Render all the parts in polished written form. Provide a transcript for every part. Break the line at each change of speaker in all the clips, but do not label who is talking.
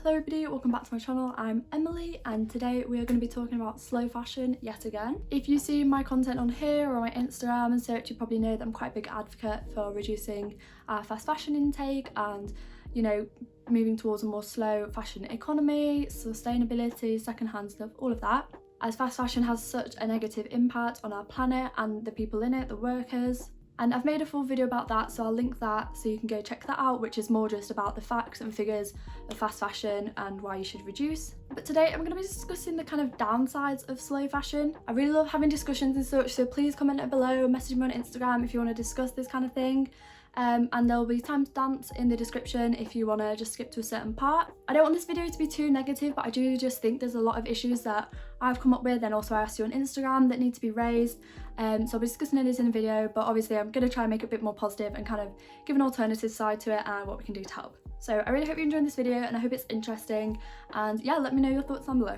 Hello everybody, welcome back to my channel. I'm Emily and today we are going to be talking about slow fashion yet again. If you see my content on here or my Instagram and search, you probably know that I'm quite a big advocate for reducing our fast fashion intake and, you know, moving towards a more slow fashion economy, sustainability, secondhand stuff, all of that. As fast fashion has such a negative impact on our planet and the people in it, the workers. And I've made a full video about that, so I'll link that so you can go check that out, which is more just about the facts and figures of fast fashion and why you should reduce. But today I'm going to be discussing the kind of downsides of slow fashion. I really love having discussions and such, so please comment it below, message me on Instagram if you want to discuss this kind of thing. And there'll be timestamps in the description if you want to just skip to a certain part. I don't want this video to be too negative, but I do just think there's a lot of issues that I've come up with and also I asked you on Instagram that need to be raised. So I'll be discussing this in the video, but obviously I'm going to try and make it a bit more positive and kind of give an alternative side to it and what we can do to help. So I really hope you enjoyed this video and I hope it's interesting, and yeah, let me know your thoughts down below.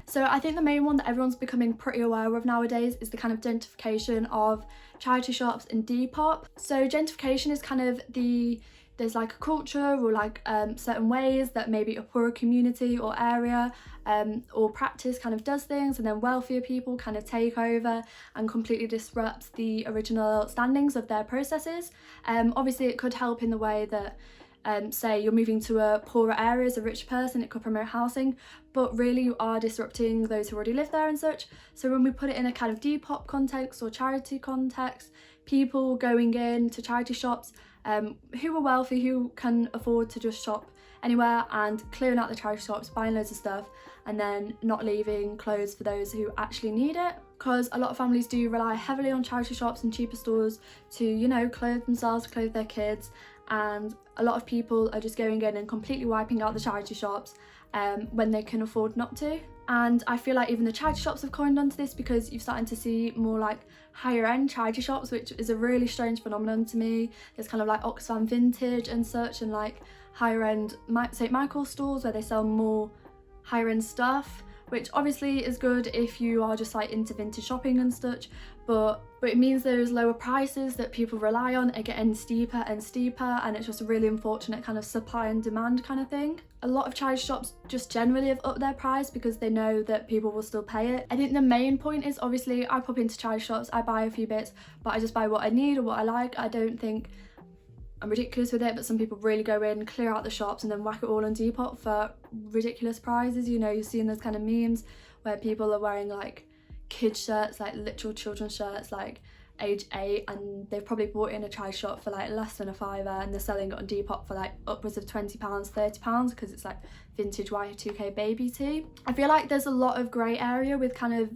So I think the main one that everyone's becoming pretty aware of nowadays is the kind of gentrification of charity shops and depop. So gentrification is kind of there's like a culture or like certain ways that maybe a poorer community or area or practice kind of does things, and then wealthier people kind of take over and completely disrupts the original standings of their processes. Obviously it could help in the way that say you're moving to a poorer area as a rich person, it could promote housing, but really you are disrupting those who already live there and such. So when we put it in a kind of depop context or charity context, people going in to charity shops who are wealthy, who can afford to just shop anywhere and clearing out the charity shops, buying loads of stuff and then not leaving clothes for those who actually need it. Because a lot of families do rely heavily on charity shops and cheaper stores to, you know, clothe themselves, clothe their kids, and a lot of people are just going in and completely wiping out the charity shops when they can afford not to. And I feel like even the charity shops have coined onto this, because you're starting to see more like higher end charity shops, which is a really strange phenomenon to me. There's kind of like Oxfam Vintage and such, and like higher end St. Michael's stores where they sell more higher end stuff, which obviously is good if you are just like into vintage shopping and such, but it means those lower prices that people rely on are getting steeper and steeper, and it's just a really unfortunate kind of supply and demand kind of thing. A lot of charity shops just generally have upped their price because they know that people will still pay it. I think the main point is, obviously I pop into charity shops, I buy a few bits, but I just buy what I need or what I like. I don't think I'm ridiculous with it, but some people really go in, clear out the shops and then whack it all on Depop for ridiculous prices. You know, you're seeing those kind of memes where people are wearing like kids shirts, like literal children's shirts, like age 8, and they've probably bought in a charity shop for like less than a £5 and they're selling it on Depop for like upwards of £20, £30 because it's like vintage Y2K baby tee. I feel like there's a lot of grey area with kind of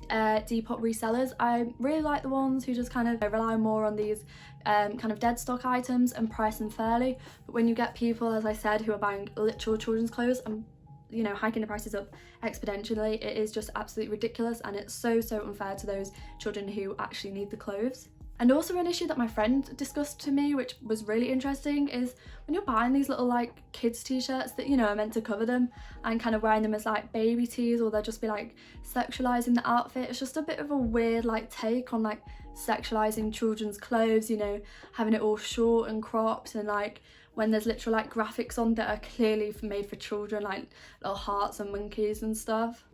Depop resellers. I really like the ones who just kind of rely more on these kind of dead stock items and price them fairly, but when you get people, as I said, who are buying literal children's clothes and, you know, hiking the prices up exponentially, it is just absolutely ridiculous, and it's so unfair to those children who actually need the clothes. And also an issue that my friend discussed to me, which was really interesting, is when you're buying these little like kids t-shirts that, you know, are meant to cover them and kind of wearing them as like baby tees, or they'll just be like sexualizing the outfit. It's just a bit of a weird like take on like sexualizing children's clothes, you know, having it all short and cropped, and like when there's literal like graphics on that are clearly made for children, like little hearts and monkeys and stuff.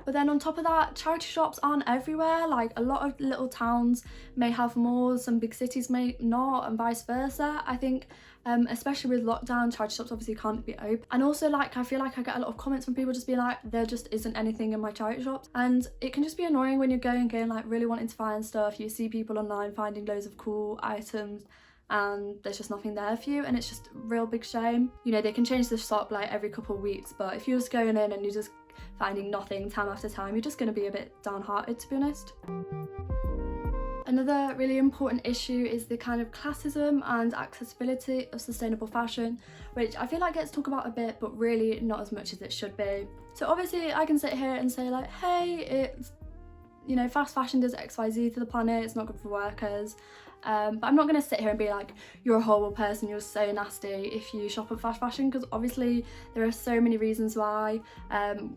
But then on top of that, charity shops aren't everywhere. Like a lot of little towns may have more, some big cities may not, and vice versa. I think especially with lockdown, charity shops obviously can't be open. And also, like, I feel like I get a lot of comments from people just being like, there just isn't anything in my charity shops. And it can just be annoying when you're going in like really wanting to find stuff. You see people online finding loads of cool items and there's just nothing there for you, and it's just a real big shame. You know, they can change the shop like every couple of weeks, but if you're just going in and you're just finding nothing time after time, you're just going to be a bit downhearted, to be honest. Another really important issue is the kind of classism and accessibility of sustainable fashion, which I feel like gets talked about a bit, but really not as much as it should be. So obviously I can sit here and say like, hey, it's, you know, fast fashion does XYZ to the planet, it's not good for workers, But I'm not going to sit here and be like, you're a horrible person, you're so nasty if you shop at fast fashion, because obviously there are so many reasons why,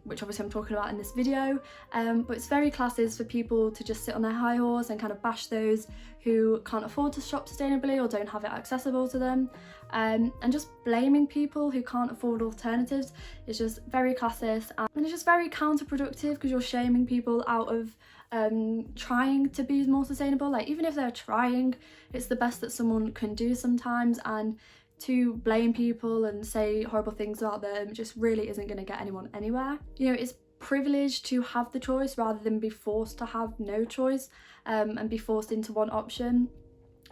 which obviously I'm talking about in this video, but it's very classist for people to just sit on their high horse and kind of bash those who can't afford to shop sustainably or don't have it accessible to them, and just blaming people who can't afford alternatives is just very classist, and it's just very counterproductive because you're shaming people out of trying to be more sustainable. Like, even if they're trying, it's the best that someone can do sometimes, and to blame people and say horrible things about them just really isn't going to get anyone anywhere. You know, it's privileged to have the choice rather than be forced to have no choice, and be forced into one option.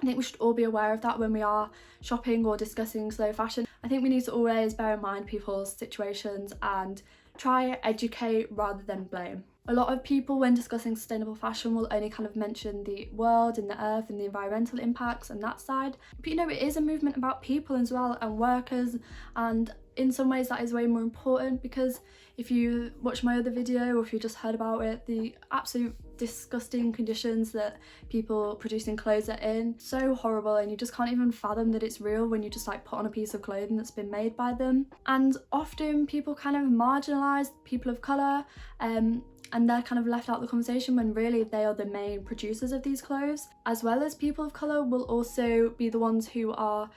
I think we should all be aware of that when we are shopping or discussing slow fashion. I think we need to always bear in mind people's situations and try educate rather than blame. A lot of people, when discussing sustainable fashion, will only kind of mention the world and the earth and the environmental impacts and that side. But you know, it is a movement about people as well, and workers, and in some ways that is way more important, because if you watch my other video or if you just heard about it, the absolute disgusting conditions that people producing clothes are in, so horrible, and you just can't even fathom that it's real when you just like put on a piece of clothing that's been made by them. And often people kind of marginalise people of colour, and they're kind of left out of the conversation when really they are the main producers of these clothes, as well as people of colour will also be the ones who are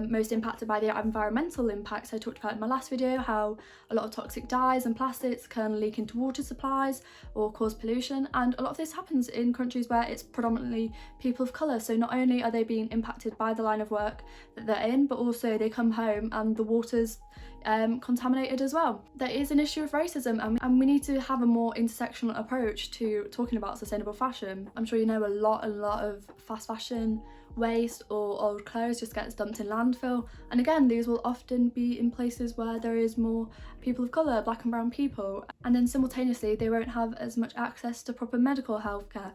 most impacted by the environmental impacts. I talked about in my last video how a lot of toxic dyes and plastics can leak into water supplies or cause pollution, and a lot of this happens in countries where it's predominantly people of colour. So not only are they being impacted by the line of work that they're in, but also they come home and the water's contaminated as well. There is an issue of racism, and we need to have a more intersectional approach to talking about sustainable fashion. I'm sure you know a lot of fast fashion waste or old clothes just gets dumped in landfill, and again, these will often be in places where there is more people of colour, black and brown people, and then simultaneously they won't have as much access to proper medical healthcare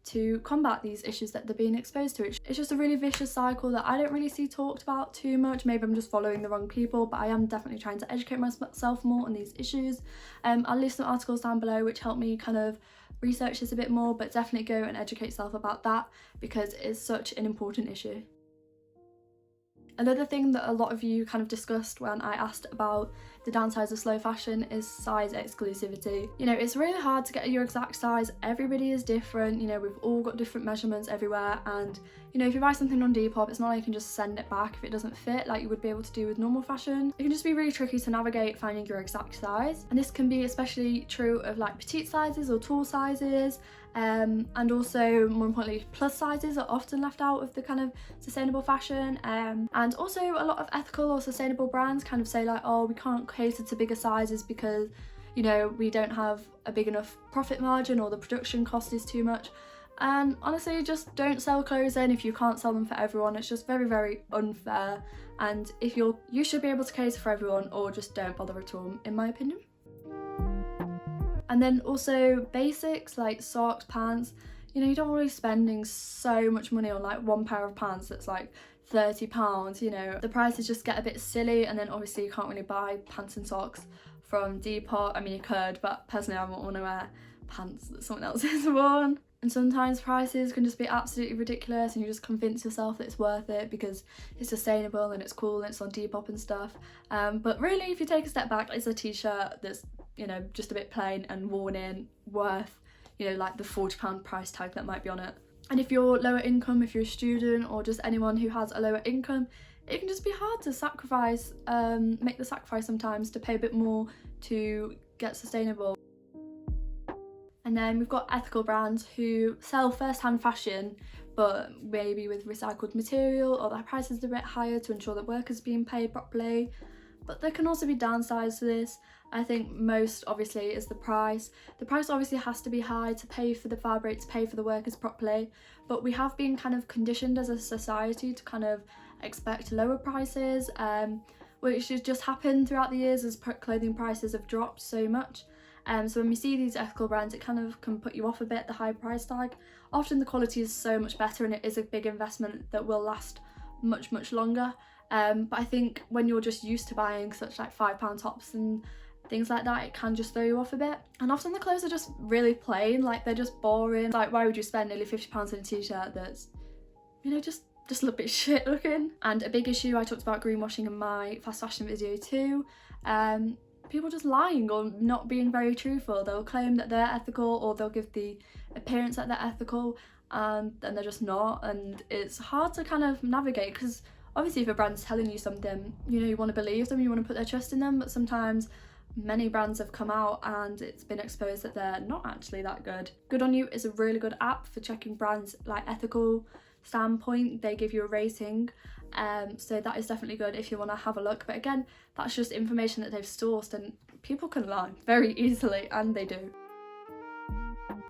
to combat these issues that they're being exposed to. It's just a really vicious cycle that I don't really see talked about too much. Maybe I'm just following the wrong people, but I am definitely trying to educate myself more on these issues. I'll leave some articles down below which help me kind of research this a bit more, but definitely go and educate yourself about that because it's such an important issue. Another thing that a lot of you kind of discussed when I asked about the downsides of slow fashion is size exclusivity. You know, it's really hard to get your exact size. Everybody is different, you know, we've all got different measurements everywhere, and you know, if you buy something on Depop, it's not like you can just send it back if it doesn't fit like you would be able to do with normal fashion. It can just be really tricky to navigate finding your exact size, and this can be especially true of like petite sizes or tall sizes, and also more importantly plus sizes are often left out of the kind of sustainable fashion, and also a lot of ethical or sustainable brands kind of say like, oh, we can't cater to bigger sizes because, you know, we don't have a big enough profit margin or the production cost is too much. And honestly, just don't sell clothes then if you can't sell them for everyone. It's just very, very unfair, and if you should be able to cater for everyone, or just don't bother at all, in my opinion. And then also basics like socks, pants, you know, you don't want to be spending so much money on like one pair of pants that's like £30, you know, the prices just get a bit silly. And then obviously you can't really buy pants and socks from Depop. I mean, you could, but personally I wouldn't want to wear pants that someone else has worn. And sometimes prices can just be absolutely ridiculous and you just convince yourself that it's worth it because it's sustainable and it's cool and it's on Depop and stuff. But really, if you take a step back, it's a t-shirt that's, you know, just a bit plain and worn in, worth, you know, like the £40 price tag that might be on it. And if you're lower income, if you're a student or just anyone who has a lower income, it can just be hard to sacrifice, make the sacrifice sometimes to pay a bit more to get sustainable. And then we've got ethical brands who sell first-hand fashion, but maybe with recycled material, or their prices are a bit higher to ensure that workers are being paid properly. But there can also be downsides to this. I think most obviously is the price. The price obviously has to be high to pay for the fabric, to pay for the workers properly, but we have been kind of conditioned as a society to kind of expect lower prices, which has just happened throughout the years as clothing prices have dropped so much. So when we see these ethical brands, it kind of can put you off a bit, the high price tag. Often the quality is so much better and it is a big investment that will last much, much longer. But I think when you're just used to buying such like £5 tops and things like that, it can just throw you off a bit. And often the clothes are just really plain, like they're just boring. Like, why would you spend nearly £50 on a t-shirt that's you know, just a little bit shit looking. And a big issue, I talked about greenwashing in my fast fashion video too. People just lying or not being very truthful. They'll claim that they're ethical, or they'll give the appearance that they're ethical, and they're just not. And it's hard to kind of navigate, because obviously if a brand's telling you something, you know, you want to believe them, you want to put their trust in them, but sometimes many brands have come out and it's been exposed that they're not actually that good. Good On You is a really good app for checking brands like ethical standpoint. They give you a rating, so that is definitely good if you want to have a look. But again, that's just information that they've sourced, and people can lie very easily, and they do.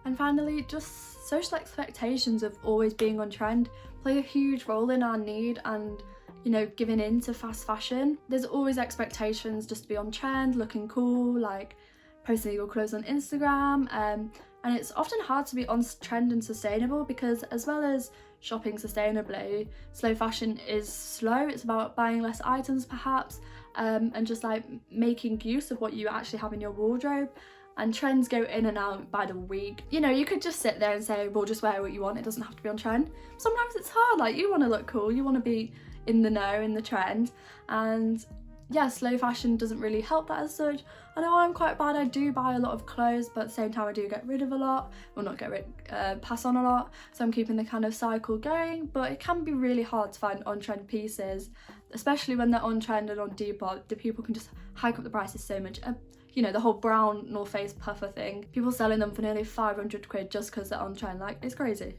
And finally, just social expectations of always being on trend play a huge role in our need and, you know, giving in to fast fashion. There's always expectations just to be on trend, looking cool, like posting your clothes on Instagram, and it's often hard to be on trend and sustainable, because as well as shopping sustainably, slow fashion is slow. It's about buying less items perhaps, and just like making use of what you actually have in your wardrobe. And trends go in and out by the week. You know, you could just sit there and say, well, just wear what you want, it doesn't have to be on trend. Sometimes it's hard, like you want to look cool, you want to be in the know, in the trend, and yeah, slow fashion doesn't really help that as such. I know I'm quite bad, I do buy a lot of clothes, but at the same time I do get rid of a lot, well not get rid, pass on a lot, so I'm keeping the kind of cycle going. But it can be really hard to find on-trend pieces, especially when they're on trend and on Depop. The people can just hike up the prices so much. You know, the whole brown North Face puffer thing, people selling them for nearly 500 quid just because they're on trend, like, it's crazy.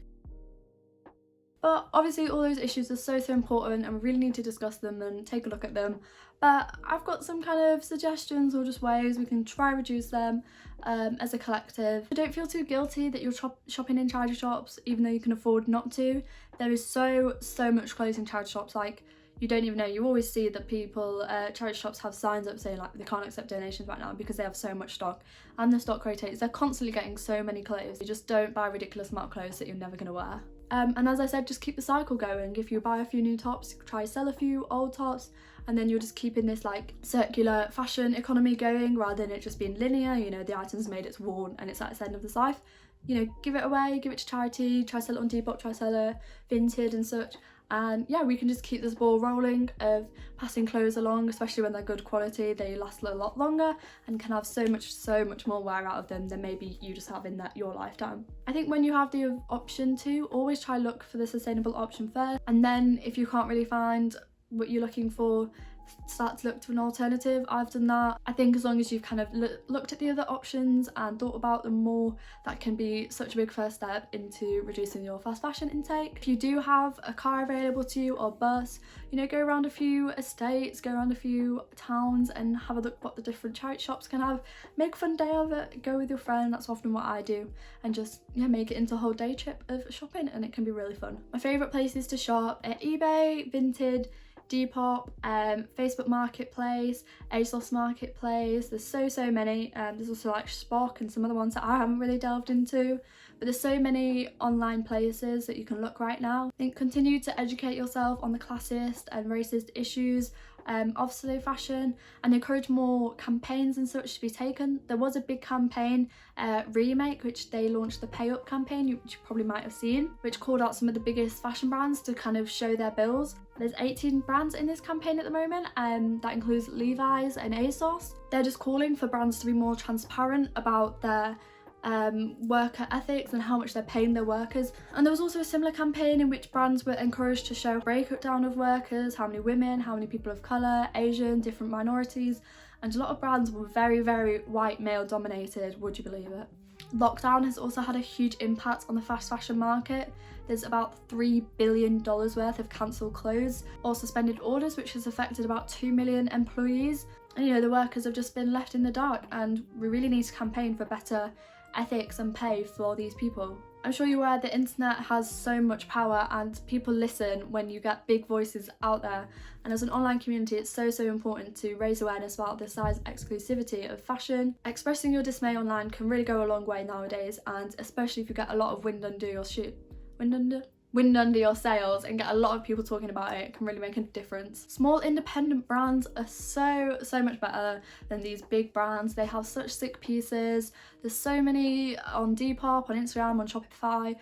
But obviously all those issues are so important, and we really need to discuss them and take a look at them. But I've got some kind of suggestions, or just ways we can try reduce them as a collective. So don't feel too guilty that you're shopping in charity shops even though you can afford not to. There is so much clothes in charity shops, like you don't even know. You always see that people, charity shops have signs up saying like they can't accept donations right now because they have so much stock, and the stock rotates. They're constantly getting so many clothes. You just don't buy a ridiculous amount of clothes that you're never going to wear. And as I said, just keep the cycle going. If you buy a few new tops, try sell a few old tops, and then you're just keeping this like circular fashion economy going, rather than it just being linear. You know, the item's made, it's worn, and it's at its end of its life. You know, give it away, give it to charity, try sell it on Depop, try sell it Vinted and such. And yeah, we can just keep this ball rolling of passing clothes along, especially when they're good quality. They last a lot longer and can have so much more wear out of them than maybe you just have in your lifetime. I think when you have the option to, always try look for the sustainable option first, and then if you can't really find what you're looking for, start to look to an alternative. I've done that. I think as long as you've kind of looked at the other options and thought about them more, that can be such a big first step into reducing your fast fashion intake. If you do have a car available to you, or bus, you know, go around a few estates, go around a few towns and have a look what the different charity shops can have. Make a fun day of it, go with your friend, that's often what I do, and just make it into a whole day trip of shopping, and it can be really fun. My favourite places to shop are eBay, Vinted, Depop, Facebook Marketplace, ASOS Marketplace. There's so many. There's also like Spock and some other ones that I haven't really delved into, but there's so many online places that you can look right now. I think continue to educate yourself on the classist and racist issues of slow fashion, and encourage more campaigns and such to be taken. There was a big campaign, Remake, which they launched the Pay Up campaign, which you probably might have seen, which called out some of the biggest fashion brands to kind of show their bills. There's 18 brands in this campaign at the moment, that includes Levi's and ASOS. They're just calling for brands to be more transparent about their worker ethics and how much they're paying their workers. And there was also a similar campaign in which brands were encouraged to show breakdown of workers, how many women, how many people of colour, Asian, different minorities, and a lot of brands were very white male dominated, would you believe it? Lockdown has also had a huge impact on the fast fashion market. There's about $3 billion worth of cancelled clothes or suspended orders, which has affected about 2 million employees. And you know, the workers have just been left in the dark, and we really need to campaign for better ethics and pay for these people. I'm sure you're aware the internet has so much power, and people listen when you get big voices out there, and as an online community it's so important to raise awareness about the size exclusivity of fashion. Expressing your dismay online can really go a long way nowadays, and especially if you get a lot of wind under wind under your sails and get a lot of people talking about it. It can really make a difference. Small independent brands are so much better than these big brands. They have such sick pieces. There's so many on Depop, on Instagram, on Shopify,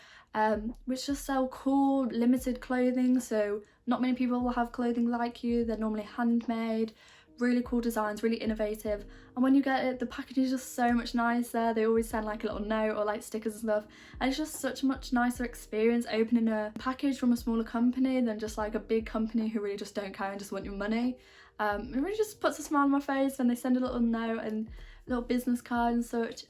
which just sell cool limited clothing, so not many people will have clothing like you. They're normally handmade, really cool designs, really innovative, and when you get it, the packaging is just so much nicer. They always send like a little note or like stickers and stuff, and it's just such a much nicer experience opening a package from a smaller company than just like a big company who really just don't care and just want your money. It really just puts a smile on my face when they send a little note and little business card and such.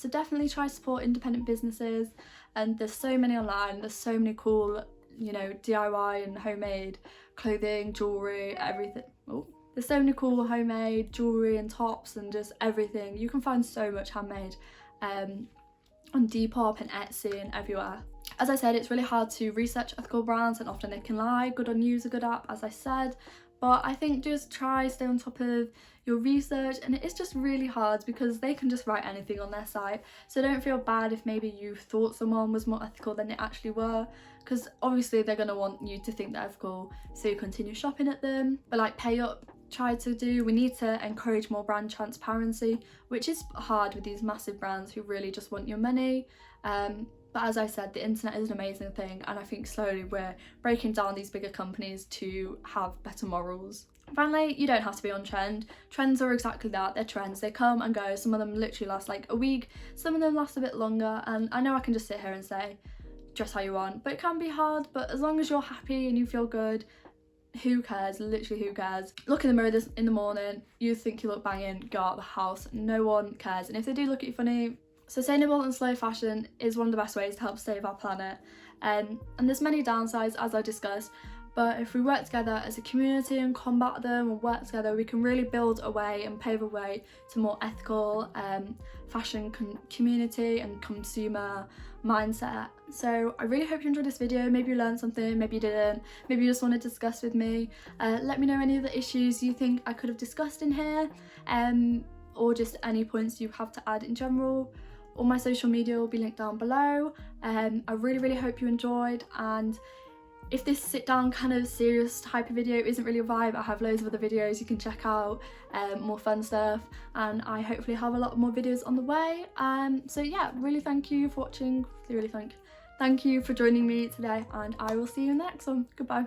So definitely try to support independent businesses, and there's so many online. There's so many cool, you know, DIY and homemade clothing, jewelry, everything. There's so many cool homemade jewelry and tops and just everything. You can find so much handmade on Depop and Etsy and everywhere. As I said, it's really hard to research ethical brands, and often they can lie. Good on You is a good app, as I said, but I think just try stay on top of your research, and it is just really hard because they can just write anything on their site. So don't feel bad if maybe you thought someone was more ethical than they actually were, because obviously they're going to want you to think they're ethical so you continue shopping at them. But like, pay up. We need to encourage more brand transparency, which is hard with these massive brands who really just want your money. But as I said, the internet is an amazing thing, and I think slowly we're breaking down these bigger companies to have better morals. Finally, you don't have to be on trend. Trends are exactly that. They're trends. They come and go. Some of them literally last like a week, some of them last a bit longer, and I know I can just sit here and say dress how you want, but it can be hard. But as long as you're happy and you feel good, who cares? Literally, who cares? Look in the mirror in the morning, you think you look banging, go out the house, no one cares. And if they do look at you funny, sustainable and slow fashion is one of the best ways to help save our planet. And there's many downsides, as I discussed, but if we work together as a community and combat them and work together, we can really build a way and pave a way to more ethical fashion community and consumer mindset. So I really hope you enjoyed this video. Maybe you learned something, maybe you didn't, maybe you just want to discuss with me. Let me know any other issues you think I could have discussed in here, or just any points you have to add in general. All my social media will be linked down below. I really hope you enjoyed, and if this sit down kind of serious type of video isn't really a vibe, I have loads of other videos you can check out, more fun stuff, and I hopefully have a lot more videos on the way. So yeah, really thank you for watching, thank you for joining me today, and I will see you in the next one. Goodbye.